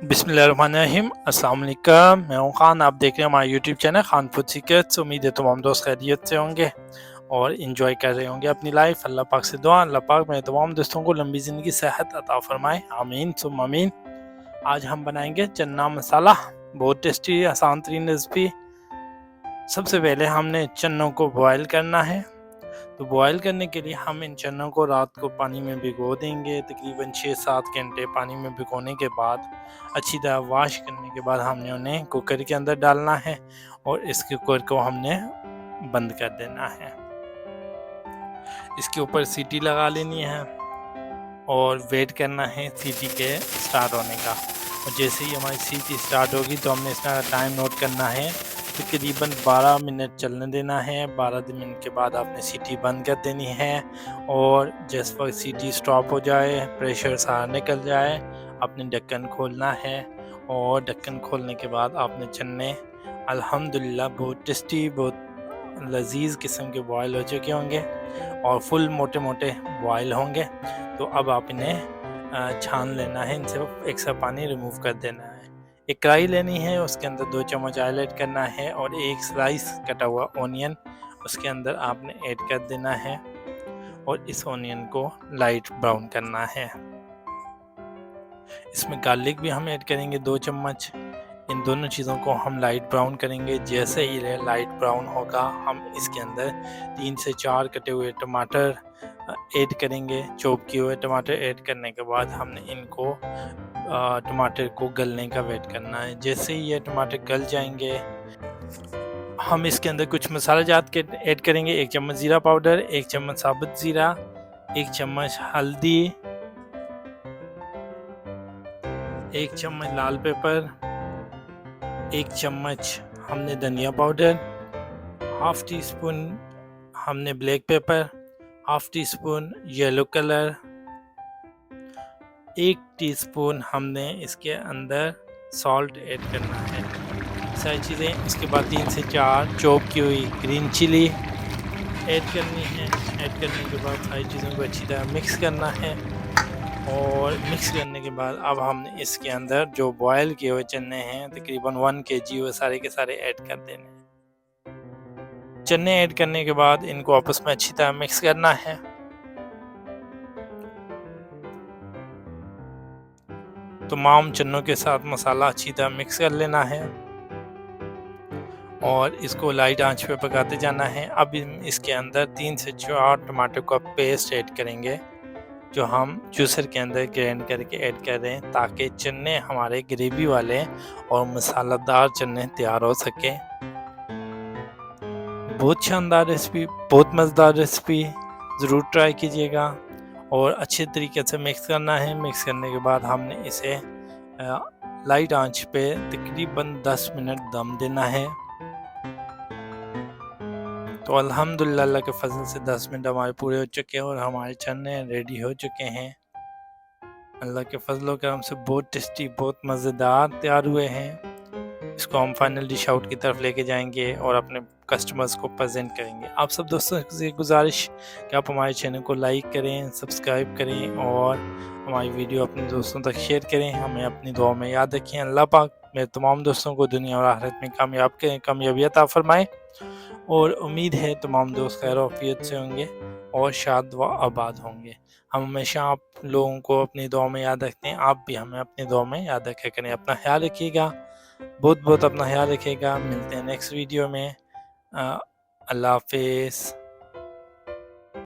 बिस्मिल्लाहिर्रहमानिर्रहीम। अस्सलाम वालेकुम। मैं हूं खान, आप देख रहे हैं हमारा YouTube channel Khan food secrets. उम्मीद है तमाम दोस्त खैरियत से होंगे और इन्जॉय कर रहे होंगे अपनी लाइफ। अल्लाह पाक से दुआ, अल्लाह पाक मेरे तमाम दोस्तों को लंबी ज़िंदगी सेहत अता फरमाए, आमीन सुम्मा आमीन। आज हम बनाएंगे चना मसाला, बहुत टेस्टी आसान तरीन रेसिपी। सबसे पहले हमने चनों को बॉयल करना है। तो बॉयल करने के लिए हम इन चनों को रात को पानी में भिगो देंगे। तकरीबन 6-7 घंटे पानी में भिगोने के बाद अच्छी तरह वॉश करने के बाद हमने उन्हें कुकर के अंदर डालना है और इस कुकर को हमने बंद कर देना है। इसके ऊपर सीटी लगा लेनी है और वेट करना है सीटी के स्टार्ट होने का। और जैसे ही हमारी सीटी स्टार्ट होगी तो हमने इसका टाइम नोट करना है। तकरीबन 12 मिनट चलने देना है। 12 मिनट के बाद आपने सीटी बंद कर देनी है और जिस वक्त सीटी स्टॉप हो जाए, प्रेशर सारा निकल जाए, आपने ढक्कन खोलना है। और ढक्कन खोलने के बाद आपने चने अल्हम्दुलिल्लाह बहुत टेस्टी, बहुत लजीज किस्म के बॉयल हो चुके होंगे और फुल मोटे मोटे बॉयल होंगे। तो अब आप इन्हें छान लेना है, इनसे एक्स्ट्रा पानी रिमूव कर देना है। एक कढ़ाई लेनी है, उसके अंदर 2 चम्मच ऑयल ऐड करना है और एक स्लाइस कटा हुआ ऑनियन उसके अंदर आपने ऐड कर देना है और इस ऑनियन को लाइट ब्राउन करना है। इसमें गार्लिक भी हम ऐड करेंगे 2 चम्मच। इन दोनों चीज़ों को हम लाइट ब्राउन करेंगे। जैसे ही लाइट ब्राउन होगा हम इसके अंदर 3 से 4 कटे हुए टमाटर ऐड करेंगे। चॉप किए हुए टमाटर ऐड करने के बाद हमने इनको टमाटर को गलने का वेट करना है। जैसे ही ये टमाटर गल जाएंगे हम इसके अंदर कुछ मसाला जात के ऐड करेंगे। 1 चम्मच ज़ीरा पाउडर, 1 चम्मच साबुत ज़ीरा, 1 चम्मच हल्दी, 1 चम्मच लाल पेपर, 1 चम्मच हमने धनिया पाउडर, हाफ टी स्पून हमने black pepper, half tea spoon yellow colour, 1 teaspoon हमने इसके अंदर सॉल्ट ऐड करना है। सारी चीज़ें इसके बाद 3 से 4 चॉप की हुई ग्रीन चिली ऐड करनी है। ऐड करने के बाद सारी चीज़ों को अच्छी तरह मिक्स करना है और मिक्स करने के बाद अब हमने इसके अंदर जो बॉयल किए हुए चने हैं तकरीबन 1 kg वो सारे के सारे ऐड कर देने हैं। चने ऐड करने के बाद इनको आपस में अच्छी तरह मिक्स करना है। तमाम चनों के साथ मसाला अच्छी तरह मिक्स कर लेना है और इसको लाइट आंच पे पकाते जाना है। अब इसके अंदर 3 से 4 टमाटर का पेस्ट ऐड करेंगे जो हम जूसर के अंदर ग्राइंड करके ऐड कर रहे हैं ताकि चने हमारे ग्रेवी वाले और मसालेदार चने तैयार हो सके। बहुत शानदार रेसिपी, बहुत मज़ेदार रेसिपी, ज़रूर ट्राई कीजिएगा और अच्छे तरीके से मिक्स करना है। मिक्स करने के बाद हमने इसे लाइट आंच पे तकरीबन 10 मिनट दम देना है। तो अल्हम्दुलिल्लाह अल्लाह के फजल से 10 मिनट हमारे पूरे हो चुके हैं और हमारे चने रेडी हो चुके हैं। अल्लाह के फजल करम से बहुत टेस्टी, बहुत मज़ेदार तैयार हुए हैं। इसको हम फाइनल डिश आउट की तरफ लेके जाएंगे और अपने कस्टमर्स को प्रेजेंट करेंगे। आप सब दोस्तों से गुजारिश कि आप हमारे चैनल को लाइक करें, सब्सक्राइब करें और हमारी वीडियो अपने दोस्तों तक शेयर करें। हमें अपनी दुआ में याद रखें। अल्लाह पाक मेरे तमाम दोस्तों को दुनिया और आखिरत में कामयाब करें, कामयाबी अता फरमाएं और उम्मीद है तमाम दोस्त खैर आफियत से होंगे और शाद व आबाद होंगे। हम हमेशा आप लोगों को अपनी दुआ में याद रखते हैं। आप भी हमें अपनी दुआ में याद रखा करें। अपना ख्याल रखिएगा, बहुत बहुत अपना ख्याल रखिएगा। मिलते हैं नेक्स्ट वीडियो में। अल्लाह हाफिज़।